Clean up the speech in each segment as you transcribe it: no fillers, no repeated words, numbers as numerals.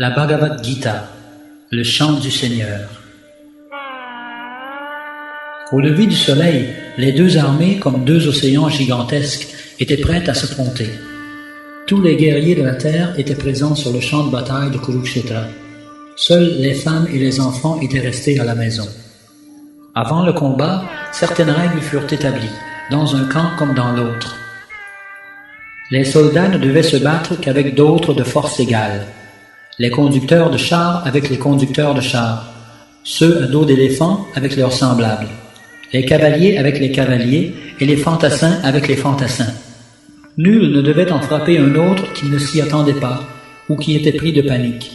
La Bhagavad Gita, le chant du Seigneur. Au lever du soleil, les deux armées, comme deux océans gigantesques, étaient prêtes à s'affronter. Tous les guerriers de la terre étaient présents sur le champ de bataille de Kurukshetra. Seules les femmes et les enfants étaient restés à la maison. Avant le combat, certaines règles furent établies, dans un camp comme dans l'autre. Les soldats ne devaient se battre qu'avec d'autres de force égale. Les conducteurs de chars avec les conducteurs de chars, ceux à dos d'éléphant avec leurs semblables, les cavaliers avec les cavaliers et les fantassins avec les fantassins. Nul ne devait en frapper un autre qui ne s'y attendait pas ou qui était pris de panique.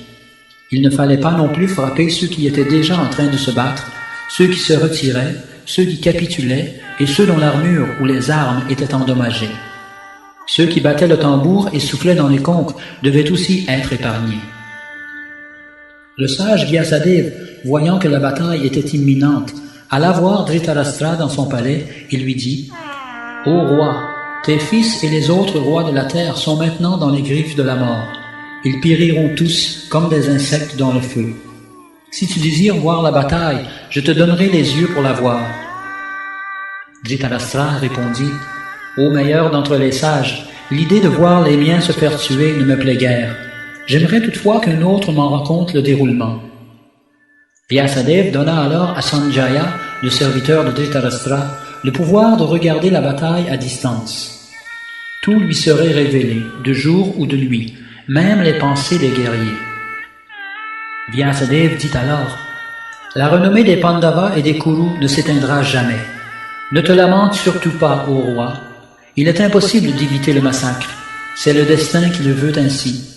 Il ne fallait pas non plus frapper ceux qui étaient déjà en train de se battre, ceux qui se retiraient, ceux qui capitulaient et ceux dont l'armure ou les armes étaient endommagées. Ceux qui battaient le tambour et soufflaient dans les conques devaient aussi être épargnés. Le sage Vyasadeva, voyant que la bataille était imminente, alla voir Dhritarashtra dans son palais et lui dit « Ô roi, tes fils et les autres rois de la terre sont maintenant dans les griffes de la mort. Ils périront tous comme des insectes dans le feu. Si tu désires voir la bataille, je te donnerai les yeux pour la voir. » Dhritarashtra répondit « Ô meilleur d'entre les sages, l'idée de voir les miens se faire tuer ne me plaît guère. J'aimerais toutefois qu'un autre m'en raconte le déroulement. » Vyasadeva donna alors à Sanjaya, le serviteur de Dhritarashtra, le pouvoir de regarder la bataille à distance. Tout lui serait révélé, de jour ou de nuit, même les pensées des guerriers. Vyasadeva dit alors « La renommée des Pandavas et des Kurus ne s'éteindra jamais. Ne te lamente surtout pas, ô roi. Il est impossible d'éviter le massacre. C'est le destin qui le veut ainsi.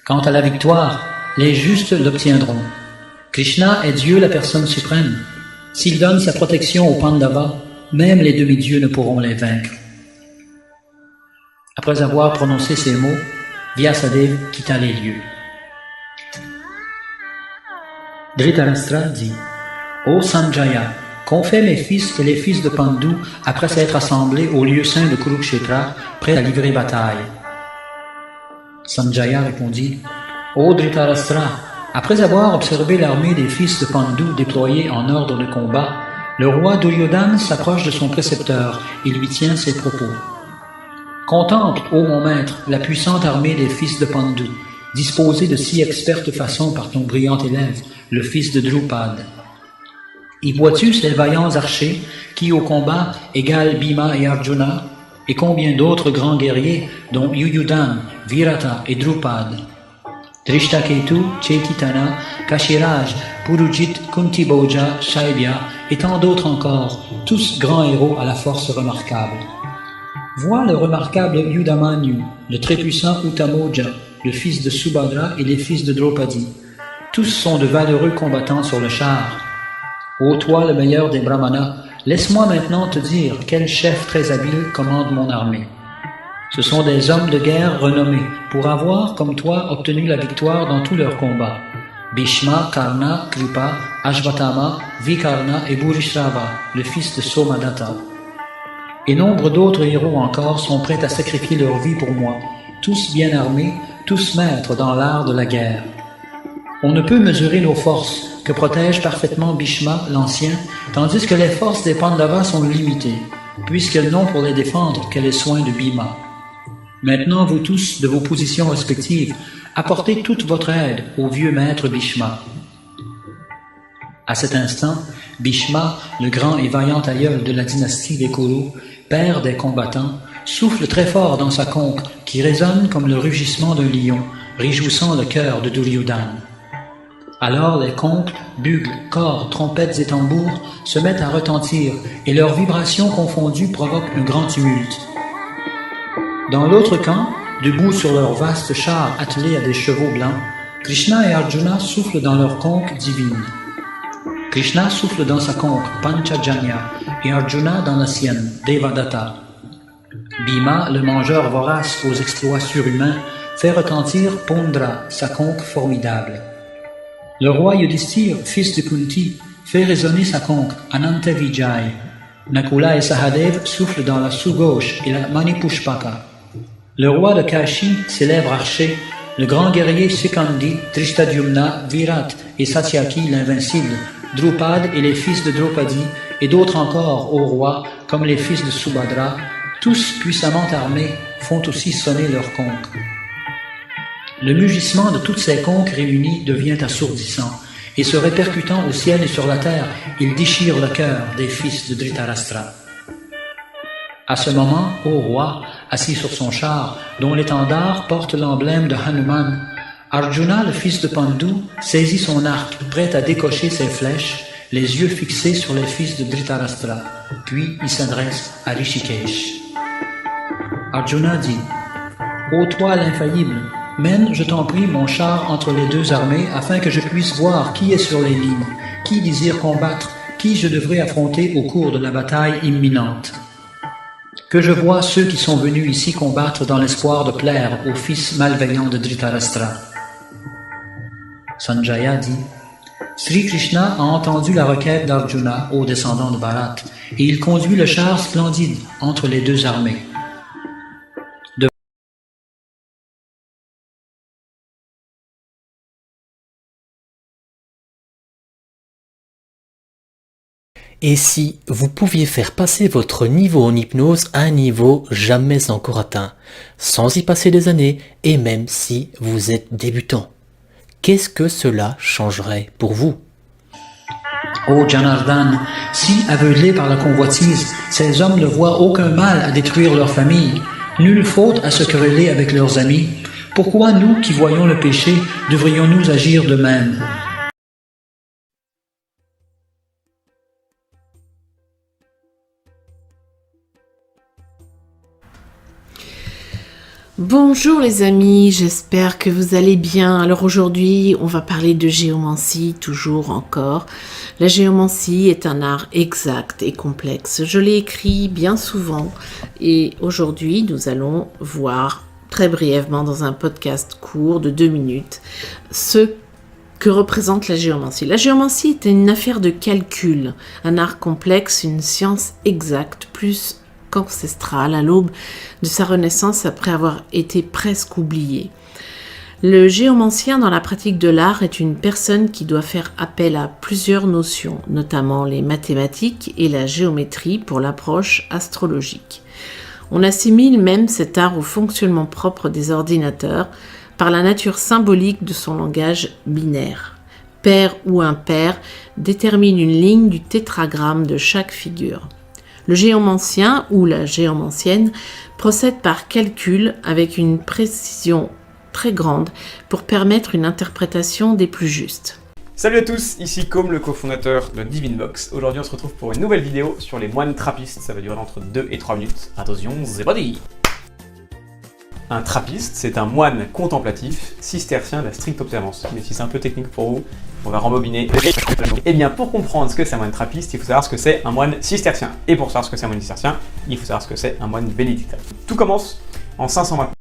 Quant à la victoire, les justes l'obtiendront. Krishna est Dieu la personne suprême. S'il donne sa protection aux Pandavas, même les demi-dieux ne pourront les vaincre. » Après avoir prononcé ces mots, Vyasadeva quitta les lieux. Dhritarashtra dit « Ô Sanjaya, qu'ont fait mes fils et les fils de Pandu après s'être assemblés au lieu saint de Kurukshetra, prêts à livrer bataille ?» Sanjaya répondit « Ô Dhritarashtra, après avoir observé l'armée des fils de Pandu déployée en ordre de combat, le roi Duryodhana s'approche de son précepteur et lui tient ces propos. « Contemple, ô mon maître, la puissante armée des fils de Pandu, disposée de si experte façon par ton brillant élève, le fils de Drupad. Y vois-tu ces vaillants archers qui, au combat, égalent Bhima et Arjuna, et combien d'autres grands guerriers, dont Yuyudhan, Virata et Drupad, Drishtaketu, Chetitana, Kashiraj, Purujit, Kuntiboja, Shailya et tant d'autres encore, tous grands héros à la force remarquable. Vois le remarquable Yudamanyu, le très puissant Uttamoja, le fils de Subhadra et les fils de Draupadi. Tous sont de valeureux combattants sur le char. Ô toi le meilleur des brahmanas, laisse-moi maintenant te dire quel chef très habile commande mon armée. Ce sont des hommes de guerre renommés pour avoir, comme toi, obtenu la victoire dans tous leurs combats. Bhishma, Karna, Kripa, Ashvatthama, Vikarna et Bhurishrava, le fils de Somadatta. Et nombre d'autres héros encore sont prêts à sacrifier leur vie pour moi, tous bien armés, tous maîtres dans l'art de la guerre. On ne peut mesurer nos forces, que protège parfaitement Bhishma, l'ancien, tandis que les forces des Pandavas sont limitées, puisqu'elles n'ont pour les défendre que les soins de Bhima. Maintenant, vous tous, de vos positions respectives, apportez toute votre aide au vieux maître Bhishma. » À cet instant, Bhishma, le grand et vaillant aïeul de la dynastie des Kurus, père des combattants, souffle très fort dans sa conque qui résonne comme le rugissement d'un lion, réjouissant le cœur de Duryodhana. Alors les conques, bugles, cors, trompettes et tambours se mettent à retentir et leurs vibrations confondues provoquent un grand tumulte. Dans l'autre camp, debout sur leurs vastes chars attelés à des chevaux blancs, Krishna et Arjuna soufflent dans leur conque divine. Krishna souffle dans sa conque Panchajanya et Arjuna dans la sienne Devadatta. Bhima, le mangeur vorace aux exploits surhumains, fait retentir Pondra, sa conque formidable. Le roi Yudhishthira, fils de Kunti, fait résonner sa conque Ananta Vijay. Nakula et Sahadev soufflent dans la Sughosh et la Manipushpaka. Le roi de Kashi, célèbre archer, le grand guerrier Sikandi, Drishtadyumna, Virat et Satyaki l'invincible, Drupad et les fils de Draupadi, et d'autres encore au roi, comme les fils de Subhadra, tous puissamment armés, font aussi sonner leurs conques. Le mugissement de toutes ces conques réunies devient assourdissant, et se répercutant au ciel et sur la terre, il déchire le cœur des fils de Dhritarashtra. À ce moment, ô roi, assis sur son char, dont l'étendard porte l'emblème de Hanuman, Arjuna, le fils de Pandu, saisit son arc, prêt à décocher ses flèches, les yeux fixés sur les fils de Dhritarashtra, puis il s'adresse à Rishikesh. Arjuna dit, « Ô toi l'infaillible, mène, je t'en prie, mon char entre les deux armées, afin que je puisse voir qui est sur les lignes, qui désire combattre, qui je devrais affronter au cours de la bataille imminente. Que je vois ceux qui sont venus ici combattre dans l'espoir de plaire aux fils malveillants de Dhritarashtra. » Sanjaya dit, Sri Krishna a entendu la requête d'Arjuna, ô descendant de Bharat, et il conduit le char splendide entre les deux armées. Et si vous pouviez faire passer votre niveau en hypnose à un niveau jamais encore atteint, sans y passer des années, et même si vous êtes débutant, qu'est-ce que cela changerait pour vous? Ô Janardhan, si, aveuglés par la convoitise, ces hommes ne voient aucun mal à détruire leur famille, nulle faute à se quereller avec leurs amis, pourquoi nous qui voyons le péché devrions-nous agir de même? Bonjour les amis, j'espère que vous allez bien. Alors aujourd'hui, on va parler de géomancie, toujours encore. La géomancie est un art exact et complexe. Je l'ai écrit bien souvent et aujourd'hui, nous allons voir très brièvement dans un podcast court de 2 minutes ce que représente la géomancie. La géomancie est une affaire de calcul, un art complexe, une science exacte, plus ancestrale à l'aube de sa renaissance après avoir été presque oublié. Le géomancien dans la pratique de l'art est une personne qui doit faire appel à plusieurs notions, notamment les mathématiques et la géométrie pour l'approche astrologique. On assimile même cet art au fonctionnement propre des ordinateurs par la nature symbolique de son langage binaire. Pair ou impair détermine une ligne du tétragramme de chaque figure. Le géomancien ou la géomancienne procède par calcul avec une précision très grande pour permettre une interprétation des plus justes. Salut à tous, ici Com, le cofondateur de Divinebox. Aujourd'hui on se retrouve pour une nouvelle vidéo sur les moines trappistes, ça va durer entre 2 et 3 minutes. Attention, c'est parti! Un trappiste, c'est un moine contemplatif cistercien de la stricte observance. Mais si c'est un peu technique pour vous, on va rembobiner. Eh bien, pour comprendre ce que c'est un moine trappiste, il faut savoir ce que c'est un moine cistercien. Et pour savoir ce que c'est un moine cistercien, il faut savoir ce que c'est un moine bénédictin. Tout commence en 529